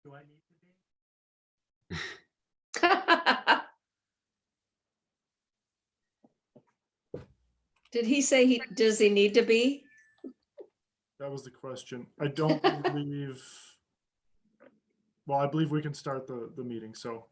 Do I need to be? Did he say does he need to be? That was the question. I don't believe, well, I believe we can start the meeting, so.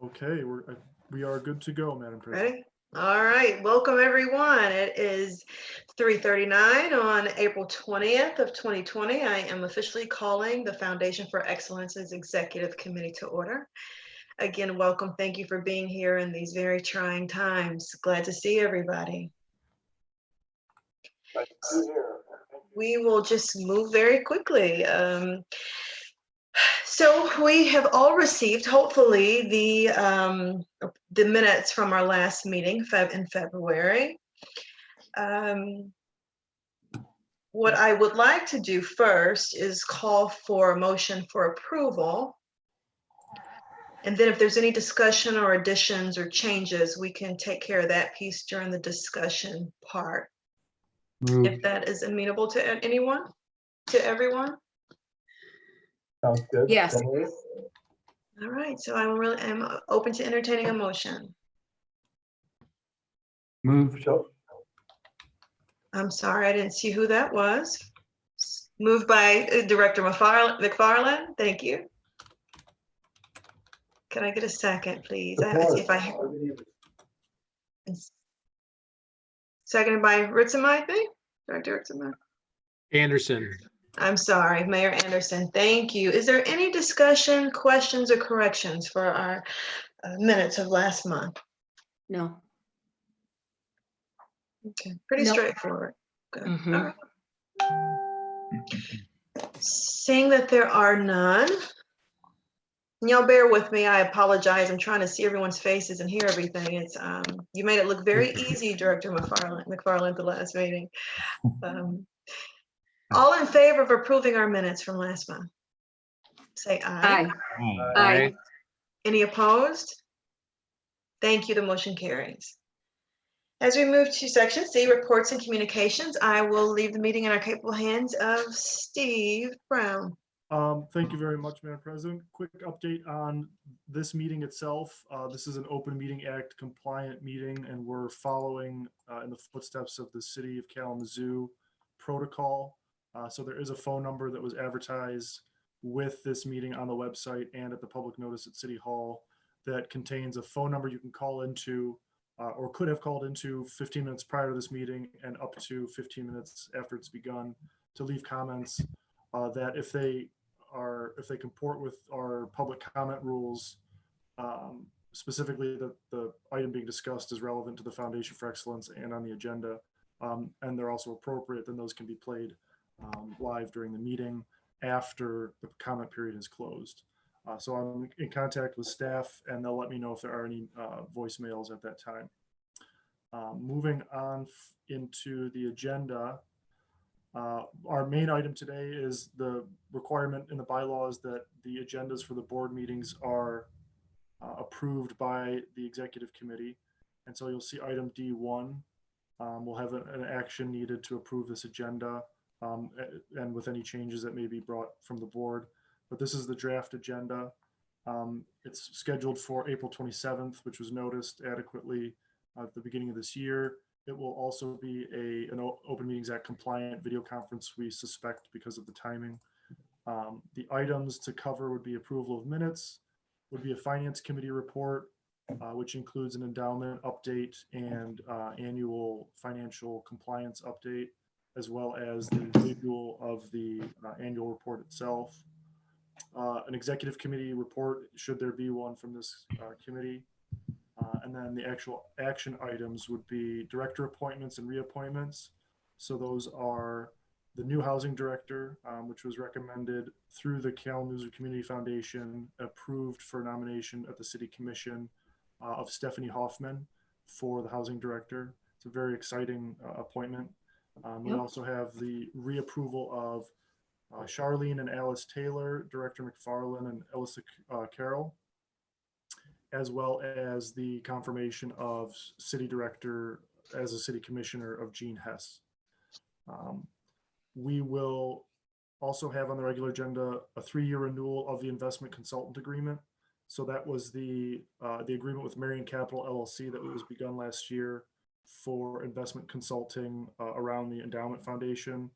Okay, we are good to go, Madam President. Ready? All right, welcome everyone. It is 3:39 on April 20th of 2020. I am officially calling the Foundation for Excellence's Executive Committee to order. Again, welcome. Thank you for being here in these very trying times. Glad to see everybody. We will just move very quickly. So we have all received, hopefully, the minutes from our last meeting in February. What I would like to do first is call for a motion for approval. And then if there's any discussion or additions or changes, we can take care of that piece during the discussion part. If that is amenable to anyone, to everyone. Sounds good. Yes. All right, so I'm open to entertaining a motion. Move. Sure. I'm sorry, I didn't see who that was. Moved by Director McFarland. Thank you. Can I get a second, please? See if I seconded by Ritzema, I think. Director Ritzema. Anderson. I'm sorry, Mayor Anderson. Thank you. Is there any discussion, questions, or corrections for our minutes of last month? No. Okay, pretty Nope. straightforward. Good. Mhm. All right. Seeing that there are none, y'all bear with me. I apologize. I'm trying to see everyone's faces and hear everything. It's you made it look very easy, Director McFarland, the last meeting. All in favor of approving our minutes from last month? Say aye. Aye. Aye. Any opposed? Thank you. The motion carries. As we move to section C, reports and communications, I will leave the meeting in our capable hands of Steve Brown. Thank you very much, Madam President. Quick update on this meeting itself. This is an Open Meeting Act compliant meeting, and we're following in the footsteps of the City of Kalamazoo protocol. So there is a phone number that was advertised with this meeting on the website and at the public notice at City Hall that contains a phone number you can call into or could have called into 15 minutes prior to this meeting and up to 15 minutes after it's begun to leave comments that if they comport with our public comment rules, specifically the item being discussed is relevant to the Foundation for Excellence and on the agenda, and they're also appropriate, then those can be played live during the meeting after the comment period is closed. So I'm in contact with staff and they'll let me know if there are any voicemails at that time. Moving on into the agenda, our main item today is the requirement in the bylaws that the agendas for the board meetings are approved by the executive committee. And so you'll see item D1. We'll have an action needed to approve this agenda and with any changes that may be brought from the board. But this is the draft agenda. It's scheduled for April 27th, which was noticed adequately at the beginning of this year. It will also be an Open Meetings Act compliant video conference, we suspect, because of the timing. The items to cover would be approval of minutes, would be a finance committee report, which includes an endowment update and annual financial compliance update, as well as the visual of the annual report itself. An executive committee report, should there be one from this committee. And then the actual action items would be director appointments and reappointments. So those are the new housing director, which was recommended through the Kalamazoo Community Foundation, approved for nomination at the City Commission of Stephanie Hoffman for the housing director. It's a very exciting appointment. We also have the reapproval of Charlene and Alice Taylor, Director McFarland and Alyssa Carroll, as well as the confirmation of City Director as a City Commissioner of Jean Hess. We will also have on the regular agenda a 3-year renewal of the investment consultant agreement. So that was the agreement with Marion Capital LLC that was begun last year for investment consulting around the endowment foundation.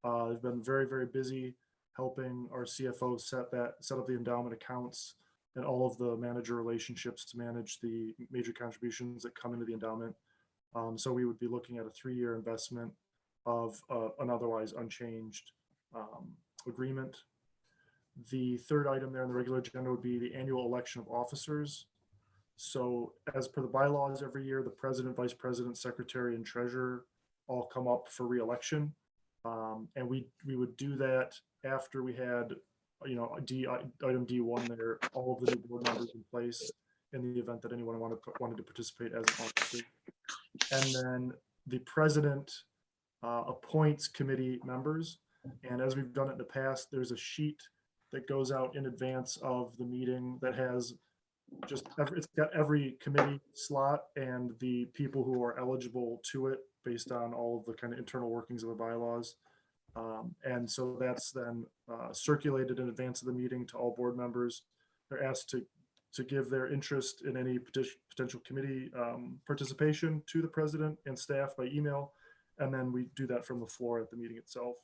They've been very, very busy helping our CFO set up the endowment accounts and all of the manager relationships to manage the major contributions that come into the endowment. So we would be looking at a 3-year investment of an otherwise unchanged agreement. The third item there on the regular agenda would be the annual election of officers. So as per the bylaws, every year, the president, vice president, secretary, and treasurer all come up for re-election. And we would do that after we had, item D1 there, all of the new board members in place in the event that anyone wanted to participate as an officer. And then the president appoints committee members. And as we've done it in the past, there's a sheet that goes out in advance of the meeting that has it's got every committee slot and the people who are eligible to it based on all of the kind of internal workings of the bylaws. And so that's then circulated in advance of the meeting to all board members. They're asked to give their interest in any potential committee participation to the president and staff by email. And then we do that from the floor at the meeting itself.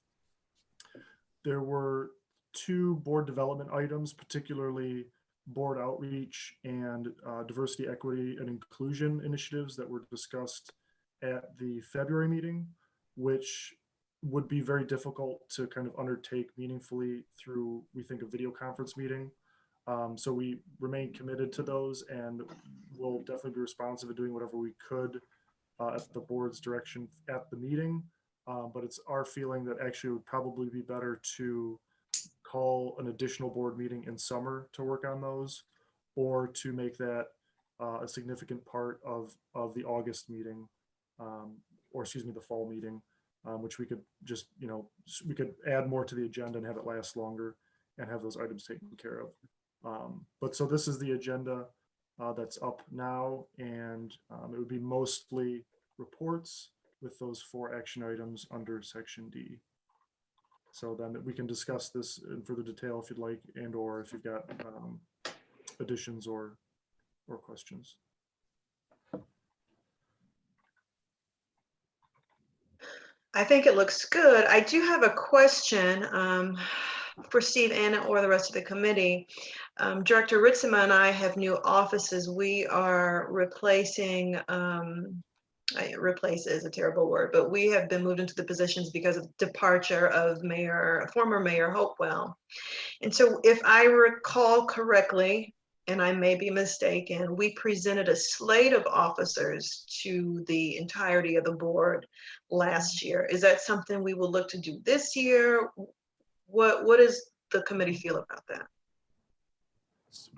There were 2 board development items, particularly board outreach and diversity, equity, and inclusion initiatives that were discussed at the February meeting, which would be very difficult to kind of undertake meaningfully through, we think, a video conference meeting. So we remain committed to those, and we'll definitely be responsive at doing whatever we could at the board's direction at the meeting. But it's our feeling that actually it would probably be better to call an additional board meeting in summer to work on those, or to make that a significant part of the August meeting, or excuse me, the fall meeting, which we could just, we could add more to the agenda and have it last longer and have those items taken care of. But so this is the agenda that's up now, and it would be mostly reports with those 4 action items under section D. So then we can discuss this in further detail if you'd like, and or if you've got additions or questions. I think it looks good. I do have a question for Steve, Anna, or the rest of the committee. Director Ritzema and I have new offices. We are replacing, replace is a terrible word, but we have been moved into the positions because of the departure of former Mayor Hopewell. And so if I recall correctly, and I may be mistaken, we presented a slate of officers to the entirety of the board last year. Is that something we will look to do this year? What does the committee feel about that?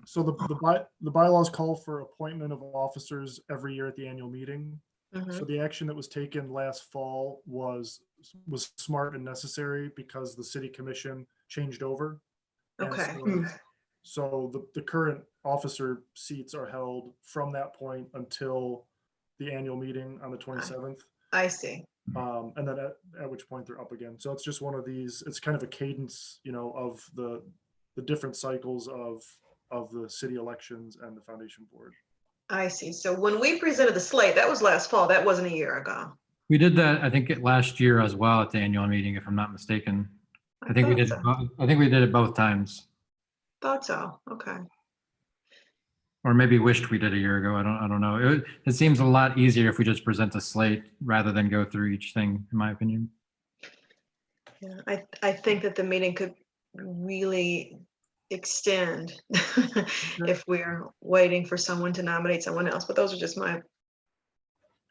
So the bylaws call for appointment of officers every year at the annual meeting. So the action that was taken last fall was smart and necessary because the city commission changed over. Okay. So the current officer seats are held from that point until the annual meeting on the 27th. I see. And then at which point they're up again. So it's just one of these, it's kind of a cadence, of the different cycles of the city elections and the foundation board. I see. So when we presented the slate, that was last fall. That wasn't a year ago. We did that, I think, last year as well at the annual meeting, if I'm not mistaken. I think we did. I think we did it both times. Thought so. Okay. Or maybe wished we did a year ago. I don't know. It seems a lot easier if we just present a slate rather than go through each thing, in my opinion. Yeah, I think that the meeting could really extend if we're waiting for someone to nominate someone else. But those are just my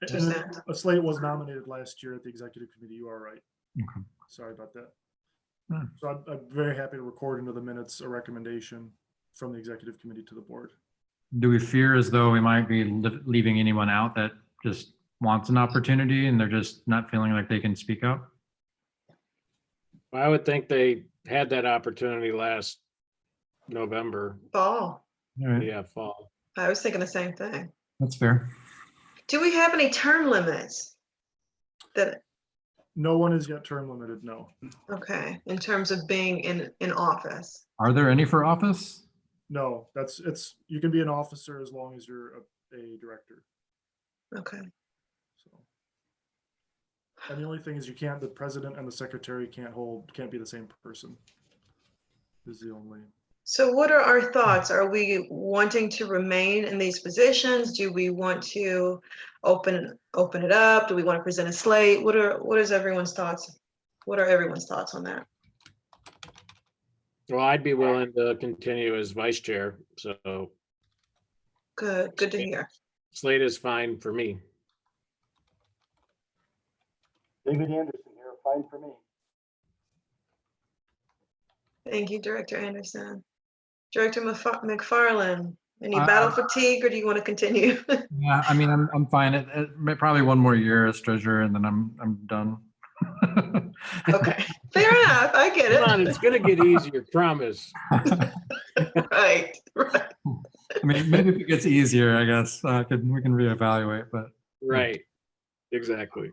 2%. A slate was nominated last year at the executive committee. You are right. Okay. Sorry about that. So I'm very happy to record into the minutes a recommendation from the executive committee to the board. Do we fear as though we might be leaving anyone out that just wants an opportunity and they're just not feeling like they can speak up? I would think they had that opportunity last November. Fall. All right. Yeah, fall. I was thinking the same thing. That's fair. Do we have any term limits? No one is yet term limited, no. Okay, in terms of being in office. Are there any for office? No, you can be an officer as long as you're a director, Okay, so. And the only thing is the president and the secretary can't be the same person. Is the only. so what are our thoughts? Are we wanting to remain in these positions? Do we want to open it up? Do we want to present a slate? What is everyone's thoughts? What are everyone's thoughts on that? Well, I'd be willing to continue as vice chair, so Good to hear. slate is fine for me. David Anderson here, fine for me. Thank you, Director Anderson. Director McFarland, any Uh, battle fatigue, or do you want to continue? Yeah, I mean, I'm fine. Probably one more year as treasurer and then I'm done. Okay, fair enough. I get Come on, it. it's gonna get easier, promise. Right. I mean, maybe if it gets easier, I guess we can reevaluate, but Right, exactly.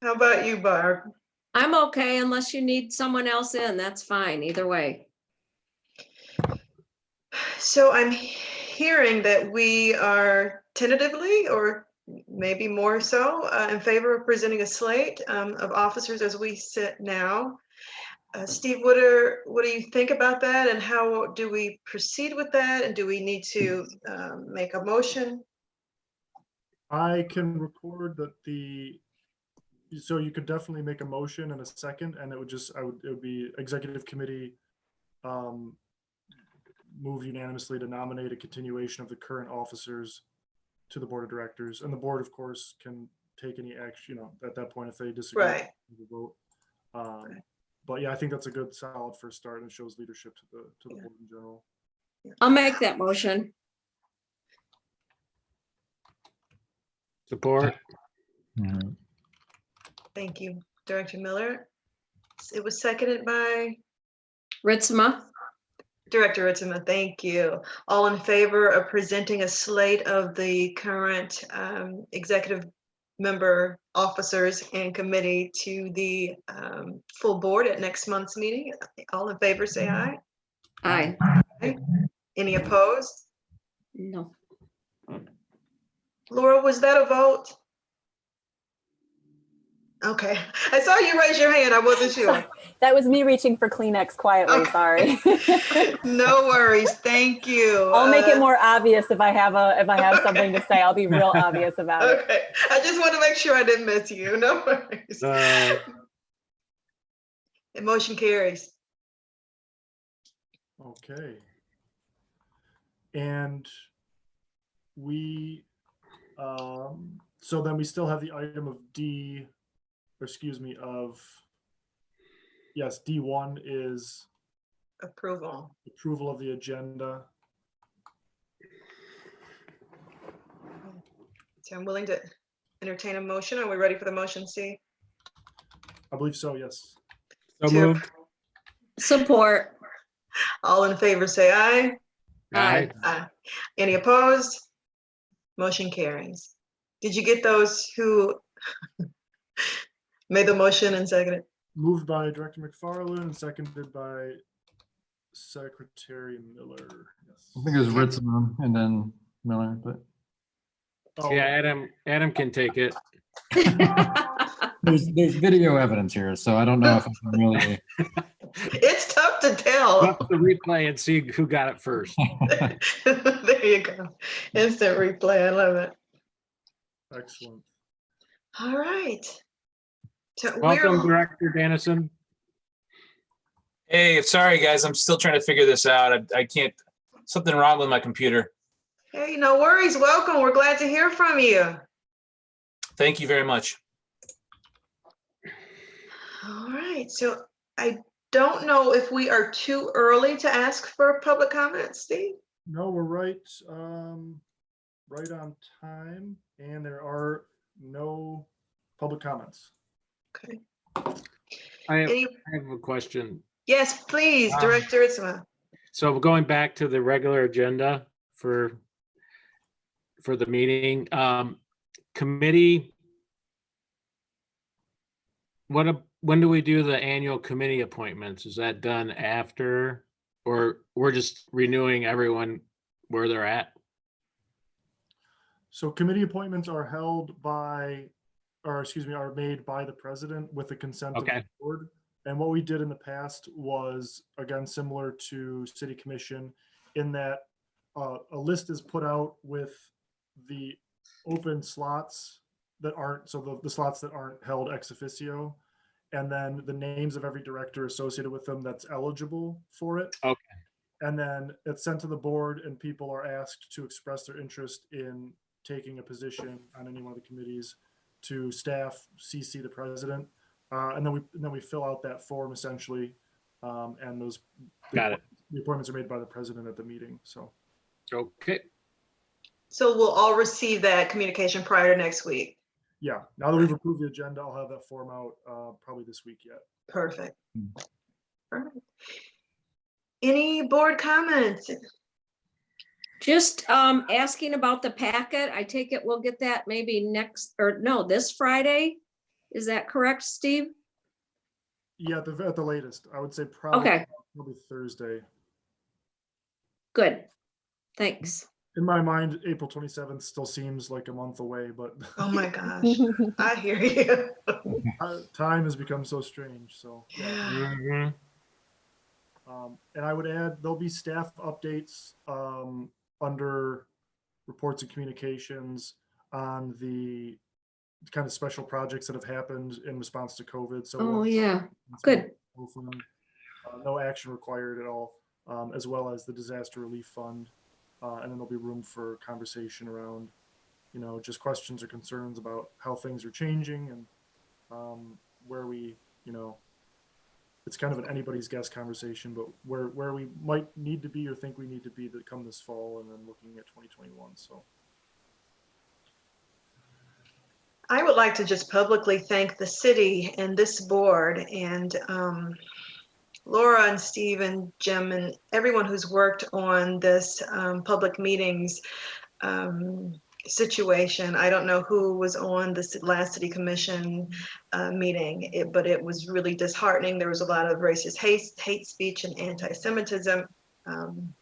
How about you, Barb? I'm okay unless you need someone else in, that's fine, either way. So I'm hearing that we are tentatively, or maybe more so, in favor of presenting a slate of officers as we sit now. Steve, what do you think about that, and how do we proceed with that? And do we need to make a motion? I can record that so you could definitely make a motion in a second, and it would be executive committee move unanimously to nominate a continuation of the current officers to the board of directors, and the board, of course, can take any action, at that point if they disagree. Right. The vote. But yeah, I think that's a good solid first start, and shows leadership to the board in general. I'll make that motion. Support. yeah. Thank you, Director Miller. It was seconded by Ritzma, Director Ritzema. Thank you. All in favor of presenting a slate of the current executive member officers and committee to the full board at next month's meeting? All in favor, say aye. aye. Any opposed? No, Laura, was that a vote? Okay, I saw you raise your hand. I wasn't sure. That was me reaching for Kleenex quietly, Okay. sorry. No worries. Thank you. I'll make it more obvious if I have something to say. I'll be real obvious about it. Okay, I just want to make sure I didn't miss you. No worries. The motion carries. Okay. And we, so then we still have the item of D1 is Approval. approval of the agenda. So I'm willing to entertain a motion. Are we ready for the motion, C? I believe so, yes. So moved. support, All in favor, say aye. Aye. Aye. Any opposed? Motion carries. Did you get those who made the motion and seconded? Moved by Director McFarland and seconded by Secretary Miller. Yes. I think it was Ritzman and then Miller, but Oh, Yeah, Adam can take it. there's video evidence here, so I don't know if I can really. It's tough to tell. Watch the replay and see who got it first. There you go. Instant replay. I love it. excellent. All right. So Welcome, Director Dennison. Hey, sorry guys, I'm still trying to figure this out. I can't, something wrong with my computer. Hey, no worries. Welcome. We're glad to hear from you. Thank you very much. All right. So I don't know if we are too early to ask for public comments, Steve. No, we're right on time, and there are no public comments. Okay. I Any, have a question. yes, please, Director Itzema. So going back to the regular agenda for the meeting, committee when do we do the annual committee appointments? Is that done after, or we're just renewing everyone where they're at? So committee appointments are held by, or excuse me, are made by the president with the consent of the Okay. board. And what we did in the past was, again, similar to city commission, in that a list is put out with the open slots that aren't, so the slots that aren't held ex officio, and then the names of every director associated with them that's eligible for it. Okay. And then it's sent to the board and people are asked to express their interest in taking a position on any one of the committees to staff CC the president. And then we fill out that form essentially. And those, Got it. the appointments are made by the president at the meeting. So Okay. So we'll all receive that communication prior to next week. yeah, now that we've approved the agenda, I'll have that form out probably this week yet. Perfect. Perfect. Any board comments? Just asking about the packet. I take it we'll get that maybe next, or no, this Friday? Is that correct, Steve? Yeah, at the latest, I would say probably, Okay, probably Thursday. good. Thanks. In my mind, April 27th still seems like a month away, but Oh my gosh, I hear you. time has become so strange. So, yeah. Mhm. And I would add, there'll be staff updates under reports and communications on the kind of special projects that have happened in response to COVID. So Oh, yeah, good. No action required at all, as well as the disaster relief fund. And then there'll be room for conversation around, just questions or concerns about how things are changing and where we, it's kind of an anybody's guess conversation, but where we might need to be or think we need to be that come this fall, and then looking at 2021. So I would like to just publicly thank the city and this board and Laura and Steve and Jim and everyone who's worked on this public meetings situation. I don't know who was on the last city commission meeting, but it was really disheartening. There was a lot of racist hate speech and anti-Semitism. And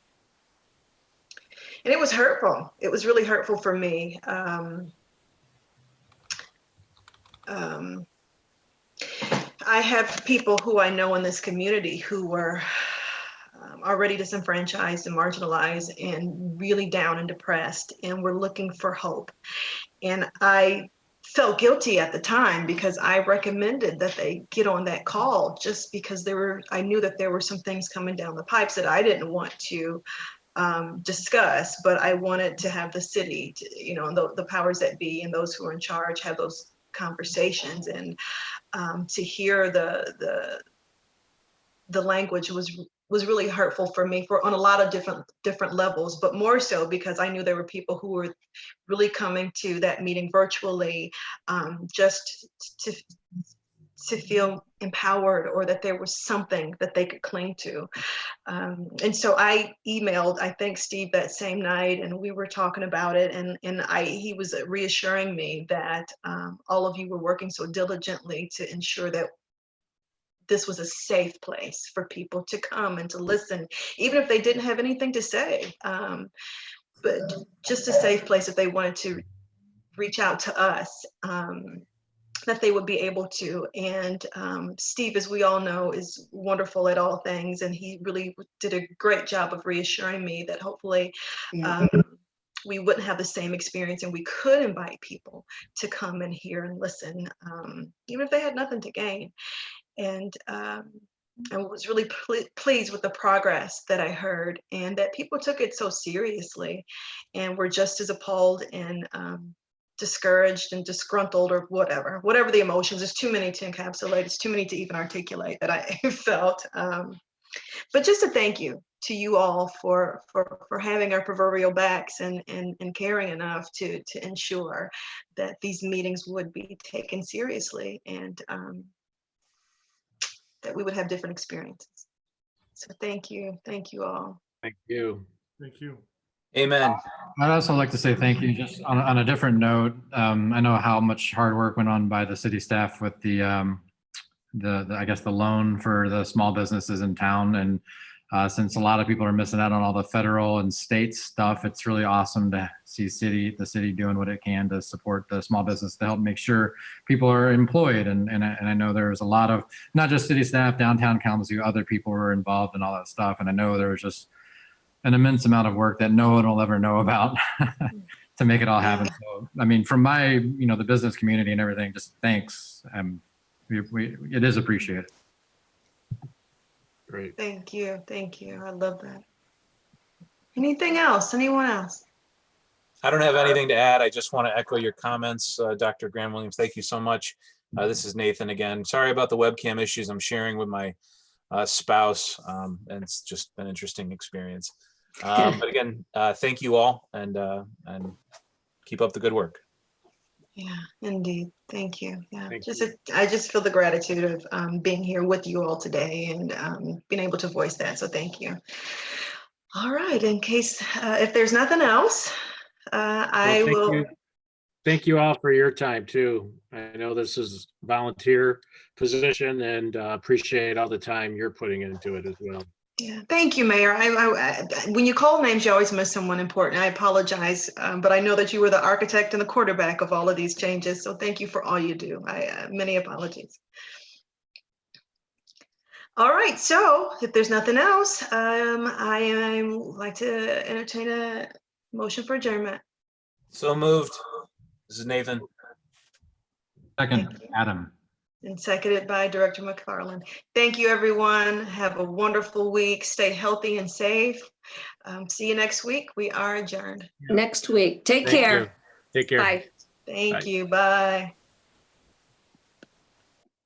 it was hurtful. It was really hurtful for me. I have people who I know in this community who were already disenfranchised and marginalized and really down and depressed, and were looking for hope. And I felt guilty at the time because I recommended that they get on that call just because I knew that there were some things coming down the pipes that I didn't want to discuss, but I wanted to have the city, the powers that be and those who are in charge have those conversations, and to hear the language was really hurtful for me on a lot of different levels, but more so because I knew there were people who were really coming to that meeting virtually just to feel empowered, or that there was something that they could cling to. And so I emailed, I think, Steve that same night, and we were talking about it, and he was reassuring me that all of you were working so diligently to ensure that this was a safe place for people to come and to listen, even if they didn't have anything to say, but just a safe place if they wanted to reach out to us, that they would be able to. And Steve, as we all know, is wonderful at all things, and he really did a great job of reassuring me that hopefully we wouldn't have the same experience, and we could invite people to come and hear and listen, even if they had nothing to gain. And I was really pleased with the progress that I heard, and that people took it so seriously and were just as appalled and discouraged and disgruntled, or whatever the emotions. There's too many to encapsulate. It's too many to even articulate that I felt. But just a thank you to you all for having our proverbial backs and caring enough to ensure that these meetings would be taken seriously, and that we would have different experiences. So thank you all. Thank you. thank you. Amen. I'd also like to say thank you, just on a different note. I know how much hard work went on by the city staff with the I guess the loan for the small businesses in town. And since a lot of people are missing out on all the federal and state stuff, it's really awesome to see the city doing what it can to support the small business to help make sure people are employed. And I know there's a lot of, not just city staff, downtown Kalamazoo, other people were involved in all that stuff. And I know there was just an immense amount of work that no one will ever know about to make it all happen. So, I mean, from my, the business community and everything, just thanks. It is appreciated. Great. Thank you. Thank you. I love that. Anything else? Anyone else? I don't have anything to add. I just want to echo your comments, Dr. Graham Williams. Thank you so much. This is Nathan again. Sorry about the webcam issues I'm sharing with my spouse, and it's just an interesting experience. But again, thank you all, and keep up the good work. Yeah, indeed. Thank you. Yeah, Thank I just feel the gratitude of being here with you all today and being able to voice that. So thank you. All right. In case if there's nothing else, I will. Thank you all for your time too. I know this is volunteer position, and appreciate all the time you're putting into it as well. Yeah, thank you, Mayor. When you call names, you always miss someone important. I apologize, but I know that you were the architect and the quarterback of all of these changes. So thank you for all you do. Many apologies. All right. So if there's nothing else, I like to entertain a motion for adjournment. So moved. This is Nathan. Second, Adam. And seconded by Director McFarland. Thank you, everyone. Have a wonderful week. Stay healthy and safe. See you next week. We are adjourned. Next week. Take Thank care. you. Take care. Bye. Thank Bye. you. Bye.